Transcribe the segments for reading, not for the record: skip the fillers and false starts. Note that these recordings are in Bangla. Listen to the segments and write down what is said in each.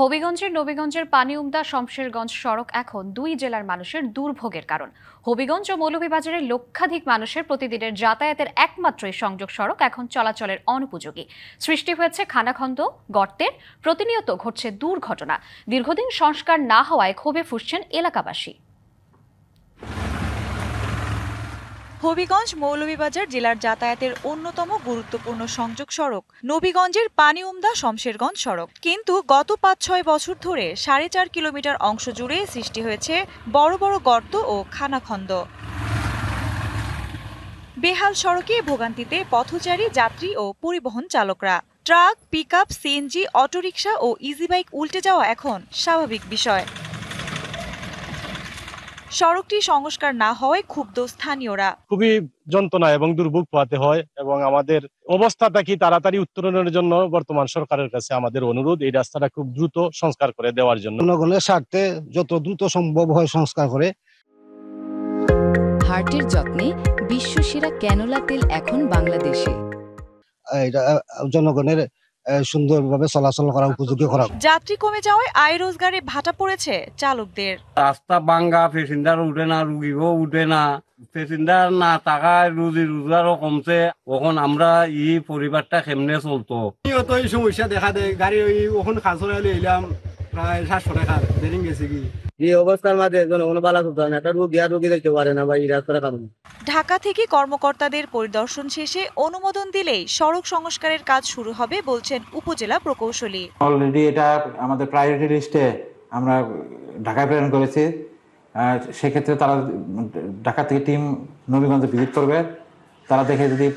হবিগঞ্জের নবীগঞ্জের পানিউমদা শমশেরগঞ্জ সড়ক এখন দুই জেলার মানুষের দুর্ভোগের কারণ। হবিগঞ্জ ও মৌলভীবাজারের লক্ষাধিক মানুষের প্রতিদিনের যাতায়াতের একমাত্র এই সংযোগ সড়ক এখন চলাচলের অনুপযোগী। সৃষ্টি হয়েছে খানাখন্দ, গর্তের, প্রতিনিয়ত ঘটছে দুর্ঘটনা। দীর্ঘদিন সংস্কার না হওয়ায় ক্ষোভে ফুঁসছেন এলাকাবাসী। হবিগঞ্জ মৌলভীবাজার জেলার যাতায়াতের অন্যতম গুরুত্বপূর্ণ সংযোগ সড়ক নবীগঞ্জের পানিউমদা শমশেরগঞ্জ সড়ক, কিন্তু গত ৫-৬ বছর ধরে ৪.৫ কিলোমিটার অংশ জুড়ে সৃষ্টি হয়েছে বড় বড় গর্ত ও খানাখন্দ। বেহাল সড়কে ভোগান্তিতে পথচারী, যাত্রী ও পরিবহন চালকরা। ট্রাক, পিকআপ, সিএনজি, অটোরিকশা ও ইজি বাইক উল্টে যাওয়া এখন স্বাভাবিক বিষয়। সড়কটি সংস্কার না হওয়ায় ক্ষুব্ধ স্থানীয়রা। খুবই যন্ত্রণা এবং দুর্ভোগ পোহাতে হয় এবং আমাদের অবস্থাটা কি তাড়াতাড়ি উত্তরণের জন্য বর্তমান সরকারের কাছে আমাদের অনুরোধ, এই রাস্তাটা খুব দ্রুত সংস্কার করে দেওয়ার জন্য। জনগণের স্বার্থে যত দ্রুত সম্ভব হয় সংস্কার করে। হার্টের যত্নে বিশ্বসেরা ক্যানোলা তেল এখন বাংলাদেশে। জনগণের সুন্দরভাবে চলাচল করা উপযোগী করা। যাত্রী কমে যাওয়ায় আয় রোজগারে ভাটা পড়েছে চালকদের। রাস্তা ভাঙ্গা, প্যাসেঞ্জার উঠে না, রুগীও উঠে না, প্যাসেঞ্জার না থাকায় রুজি রোজগারও কমছে। এখন আমরা পরিবারটা কেমনে চলতো? এই সমস্যা দেখা দেয়। গাড়ি ওখানে খাস এলাম প্রায় 700 টাকা বেরিং গেছে কি যে অবস্থার মাঝে জনগণ বালা করতে না, একটা রোগী আর রোগী দেখতে পারে না বা এই রাস্তার কারণে। ঢাকা থেকে কর্মকর্তাদের পরিদর্শন শেষে অনুমোদন দিলেই সড়ক সংস্কারের কাজ শুরু হবে বলছেন উপজেলা প্রকৌশলী। অলরেডি এটা আমাদের প্রায়োরিটি লিস্টে আমরা ঢাকায় প্রেরণ করেছি। সেক্ষেত্রে তারা ঢাকা থেকে টিম নবীগঞ্জে ভিজিট করবে। তারা দেখে যদি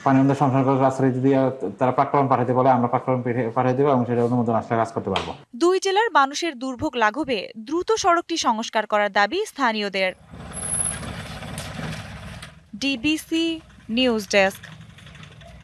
পানিউমদা শমশেরগঞ্জ রাস্তায় যদি তারা প্রাক্কলন পাঠাতে বলে, আমরা প্রাক্কলন পাঠিয়ে দেবো এবং সেটা অনুমোদন আসলে কাজ করতে পারবো। দুই জেলার মানুষের দুর্ভোগ লাঘবে দ্রুত সড়কটি সংস্কার করার দাবি স্থানীয়দের। DBC news desk.